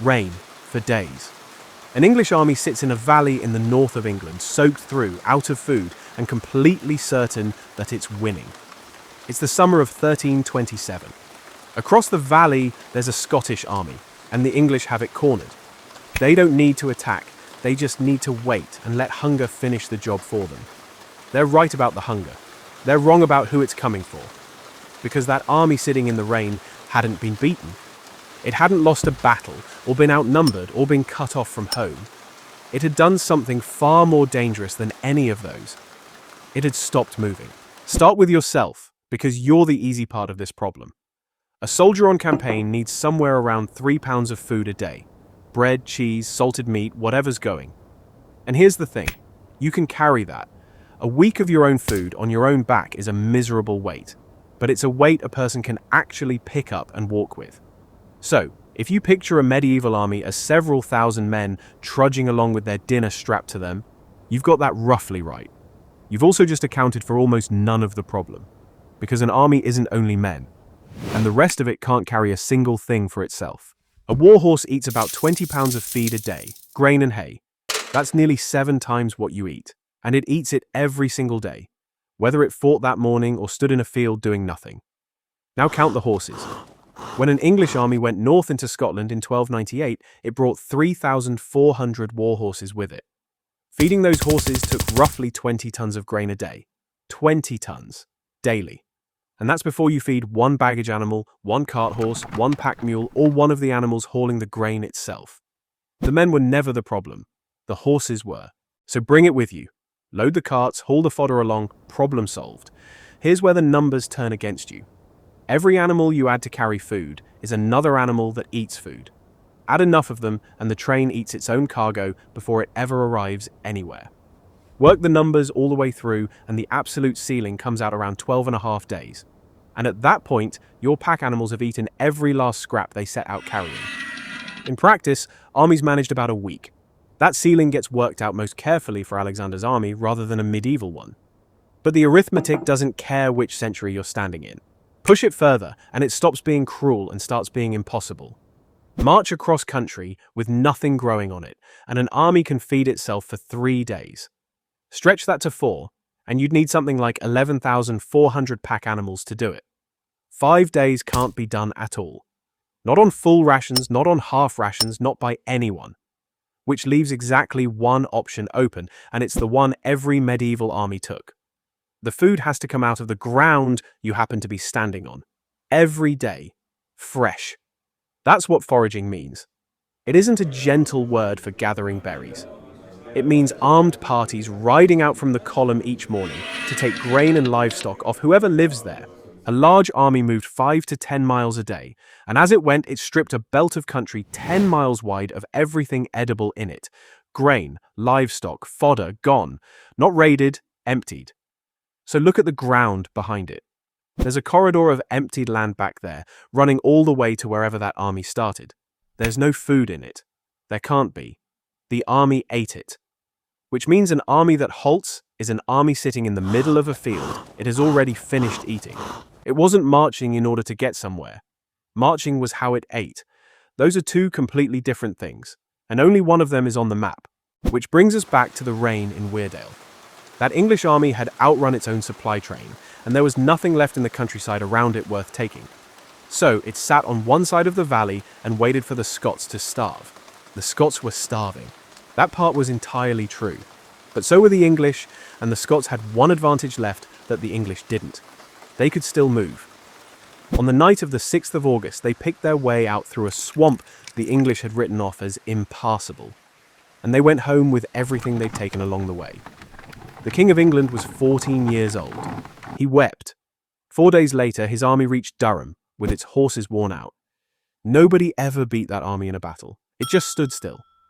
Rain for days. An English army sits in a valley in the north of England, soaked through, out of food, and completely certain that it's winning. It's the summer of 1327. Across the valley, there's a Scottish army, and the English have it cornered. They don't need to attack, they just need to wait and let hunger finish the job for them. They're right about the hunger. They're wrong about who it's coming for. Because that army sitting in the rain hadn't been beaten. It hadn't lost a battle, or been outnumbered, or been cut off from home. It had done something far more dangerous than any of those. It had stopped moving. Start with yourself, because you're the easy part of this problem. A soldier on campaign needs somewhere around 3 pounds of food a day. Bread, cheese, salted meat, whatever's going. And here's the thing, you can carry that. A week of your own food on your own back is a miserable weight, but it's a weight a person can actually pick up and walk with. So, if you picture a medieval army as several thousand men trudging along with their dinner strapped to them, you've got that roughly right. You've also just accounted for almost none of the problem, because an army isn't only men, and the rest of it can't carry a single thing for itself. A warhorse eats about 20 pounds of feed a day, grain and hay. That's nearly 7 times what you eat, and it eats it every single day, whether it fought that morning or stood in a field doing nothing. Now count the horses. When an English army went north into Scotland in 1298, it brought 3,400 warhorses with it. Feeding those horses took roughly 20 tons of grain a day. 20 tons. Daily. And that's before you feed one baggage animal, one cart horse, one pack mule, or one of the animals hauling the grain itself. The men were never the problem. The horses were. So bring it with you. Load the carts, haul the fodder along, problem solved. Here's where the numbers turn against you. Every animal you add to carry food is another animal that eats food. Add enough of them and the train eats its own cargo before it ever arrives anywhere. Work the numbers all the way through and the absolute ceiling comes out around 12.5 days. And at that point, your pack animals have eaten every last scrap they set out carrying. In practice, armies managed about a week. That ceiling gets worked out most carefully for Alexander's army rather than a medieval one. But the arithmetic doesn't care which century you're standing in. Push it further, and it stops being cruel and starts being impossible. March across country with nothing growing on it, and an army can feed itself for 3 days. Stretch that to 4, and you'd need something like 11,400 pack animals to do it. 5 days can't be done at all. Not on full rations, not on half rations, not by anyone. Which leaves exactly one option open, and it's the one every medieval army took. The food has to come out of the ground you happen to be standing on. Every day. Fresh. That's what foraging means. It isn't a gentle word for gathering berries. It means armed parties riding out from the column each morning to take grain and livestock off whoever lives there. A large army moved 5 to 10 miles a day, and as it went, it stripped a belt of country 10 miles wide of everything edible in it. Grain, livestock, fodder, gone. Not raided, emptied. So look at the ground behind it. There's a corridor of emptied land back there, running all the way to wherever that army started. There's no food in it. There can't be. The army ate it. Which means an army that halts is an army sitting in the middle of a field it has already finished eating. It wasn't marching in order to get somewhere. Marching was how it ate. Those are 2 completely different things, and only one of them is on the map. Which brings us back to the rain in Weardale. That English army had outrun its own supply train, and there was nothing left in the countryside around it worth taking. So it sat on one side of the valley and waited for the Scots to starve. The Scots were starving. That part was entirely true. But so were the English, and the Scots had one advantage left that the English didn't. They could still move. On the night of the 6th of August, they picked their way out through a swamp the English had written off as impassable. And they went home with everything they'd taken along the way. The King of England was 14 years old. He wept. 4 days later, his army reached Durham, with its horses worn out. Nobody ever beat that army in a battle. It just stood still.